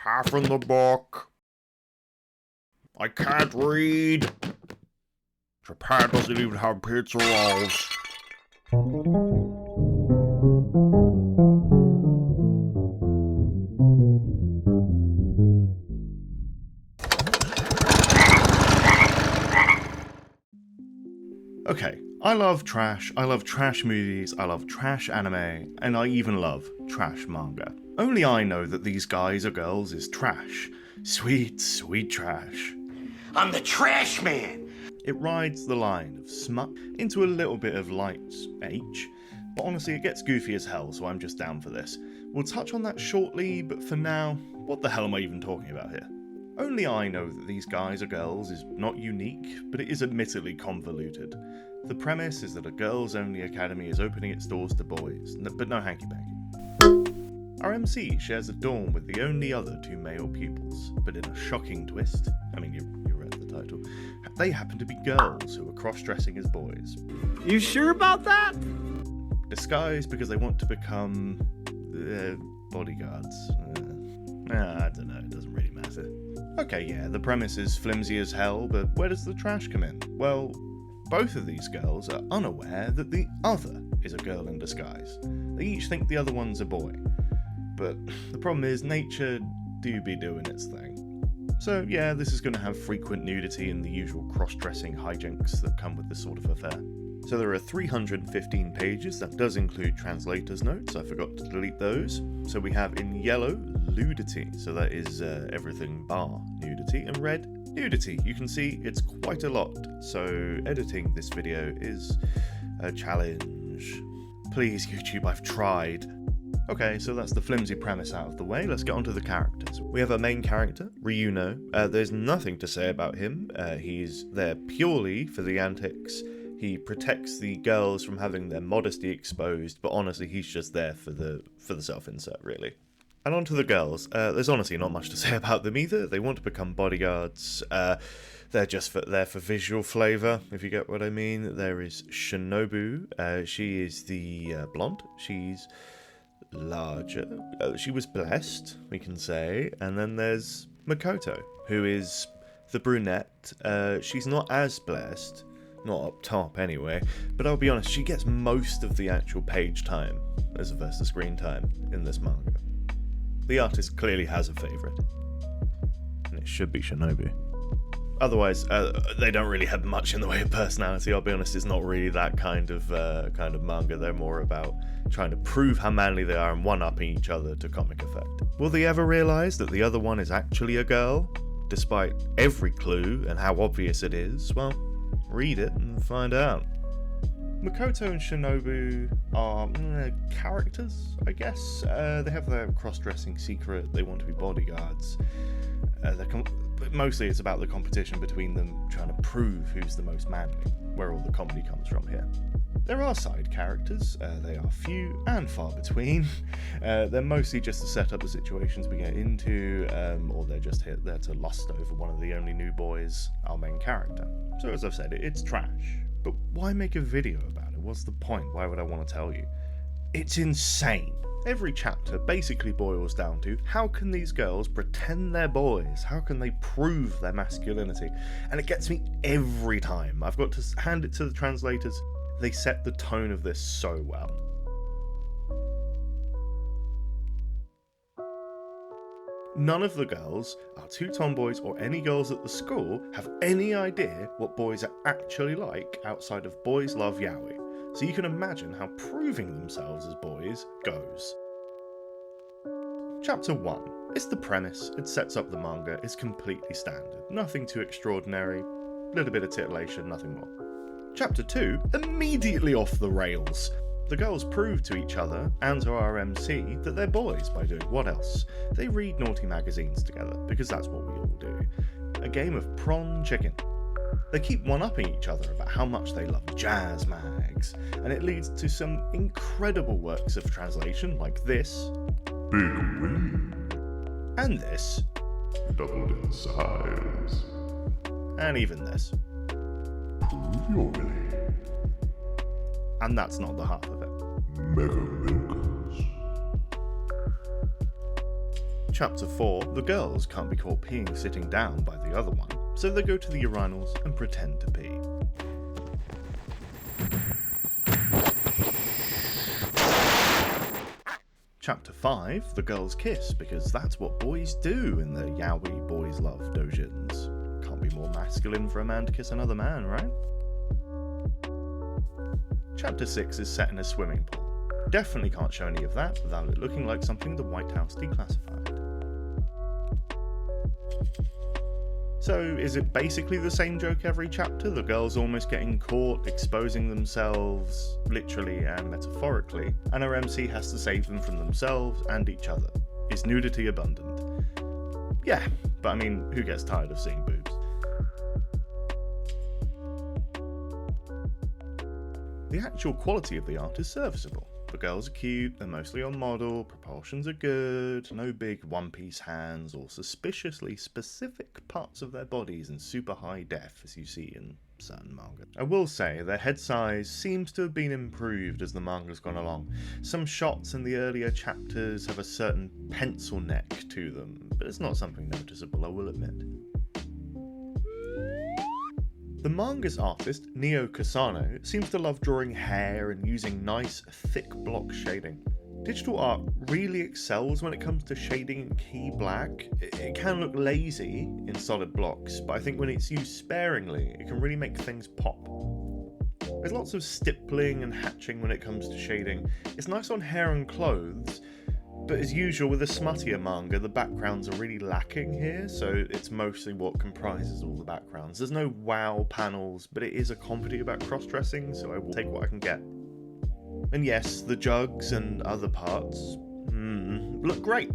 half in the book. I can't read. Japan doesn't even have pizza rolls. Okay, I love trash movies, I love trash anime, and I even love trash manga. Only I know that these guys or girls is trash. Sweet, sweet trash. I'm the trash man! It rides the line of smut into a little bit of light H, but honestly it gets goofy as hell, so I'm just down for this. We'll touch on that shortly, but for now, what the hell am I even talking about here? Only I know that these guys or girls is not unique, but it is admittedly convoluted. The premise is that a girls-only academy is opening its doors to boys, but no hanky-panky. Our MC shares a dorm with the only other two male pupils, but in a shocking twist, I mean you read the title, they happen to be girls who are cross-dressing as boys. You sure about that? Disguised because they want to become bodyguards. I don't know, it doesn't really matter. Okay, yeah, the premise is flimsy as hell, but where does the trash come in? Well, both of these girls are unaware that the other is a girl in disguise. They each think the other one's a boy. But the problem is, nature do be doing its thing. So yeah, this is going to have frequent nudity and the usual cross-dressing hijinks that come with this sort of affair. So there are 315 pages, that does include translator's notes, I forgot to delete those. So we have in yellow, ludity, so that is everything bar nudity, and red, nudity. You can see it's quite a lot, so editing this video is a challenge. Please YouTube, I've tried. Okay, so that's the flimsy premise out of the way, let's get on to the characters. We have our main character, Ryuno. There's nothing to say about him, he's there purely for the antics. He protects the girls from having their modesty exposed, but honestly he's just there for the self-insert, really. And on to the girls. There's honestly not much to say about them either. They want to become bodyguards. They're just there for visual flavour, if you get what I mean. There is Shinobu. She is the blonde. She's larger. She was blessed, we can say. And then there's Makoto, who is the brunette. She's not as blessed. Not up top anyway, but I'll be honest, she gets most of the actual page time as opposed to screen time in this manga. The artist clearly has a favourite, and it should be Shinobu. Otherwise, they don't really have much in the way of personality. I'll be honest, it's not really that kind of manga. They're more about trying to prove how manly they are and one-upping each other to comic effect. Will they ever realise that the other one is actually a girl, despite every clue and how obvious it is? Well, read it and find out. Makoto and Shinobu are characters, I guess. They have their cross-dressing secret, they want to be bodyguards. But mostly it's about the competition between them trying to prove who's the most manly, where all the comedy comes from here. There are side characters, they are few and far between. They're mostly just to set up the situations we get into, or they're just there to lust over one of the only new boys, our main character. So as I've said, it's trash. But why make a video about it? What's the point? Why would I want to tell you? It's insane. Every chapter basically boils down to, how can these girls pretend they're boys? How can they prove their masculinity? And it gets me every time. I've got to hand it to the translators. They set the tone of this so well. None of the girls, our two tomboys or any girls at the school, have any idea what boys are actually like outside of boys love yaoi. So you can imagine how proving themselves as boys goes. Chapter 1. It's the premise, it sets up the manga, it's completely standard. Nothing too extraordinary, little bit of titillation, nothing more. Chapter 2, immediately off the rails. The girls prove to each other, and to our MC, that they're boys by doing what else? They read naughty magazines together, because that's what we all do. A game of prawn chicken. They keep one-upping each other about how much they love jazz mags, and it leads to some incredible works of translation like this, Big win. and this, Doubled in size. and even this. Prove you're ready. And that's not the half of it. Mega Milkers. Chapter 4, the girls can't be caught peeing sitting down by the other one, so they go to the urinals and pretend to pee. Chapter 5, the girls kiss, because that's what boys do in the yaoi boys love dojins. Can't be more masculine for a man to kiss another man, right? Chapter 6 is set in a swimming pool. Definitely can't show any of that without it looking like something the White House declassified. So, is it basically the same joke every chapter? The girls almost getting caught, exposing themselves, literally and metaphorically, and our MC has to save them from themselves and each other. Is nudity abundant? Yeah, but I mean, who gets tired of seeing boobs? The actual quality of the art is serviceable. The girls are cute, they're mostly on model, proportions are good, no big one-piece hands or suspiciously specific parts of their bodies in super high def as you see in certain manga. I will say their head size seems to have been improved as the manga's gone along. Some shots in the earlier chapters have a certain pencil neck to them, but it's not something noticeable, I will admit. The manga's artist, Neo Kasano, seems to love drawing hair and using nice, thick block shading. Digital art really excels when it comes to shading in key black. It can look lazy in solid blocks, but I think when it's used sparingly, it can really make things pop. There's lots of stippling and hatching when it comes to shading. It's nice on hair and clothes, but as usual with a smuttier manga, the backgrounds are really lacking here, so it's mostly what comprises all the backgrounds. There's no wow panels, but it is a comedy about cross-dressing, so I will take what I can get. And yes, the jugs and other parts look great.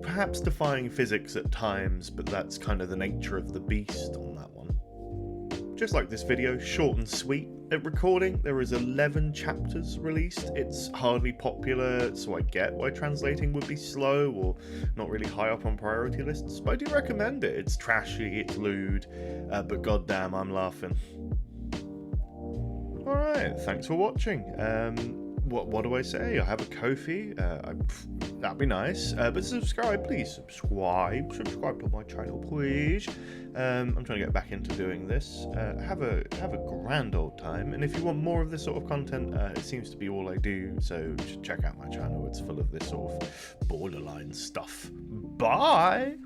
Perhaps defying physics at times, but that's kind of the nature of the beast on that one. Just like this video, short and sweet. At recording, there is 11 chapters released. It's hardly popular, so I get why translating would be slow or not really high up on priority lists, but I do recommend it. It's trashy, it's lewd, but goddamn, I'm laughing. Alright, thanks for watching. What do I say? I have a Ko-fi. That'd be nice. But subscribe, please. Subscribe to my channel, please. I'm trying to get back into doing this. Have a grand old time. And if you want more of this sort of content, it seems to be all I do. So check out my channel. It's full of this sort of borderline stuff. Bye.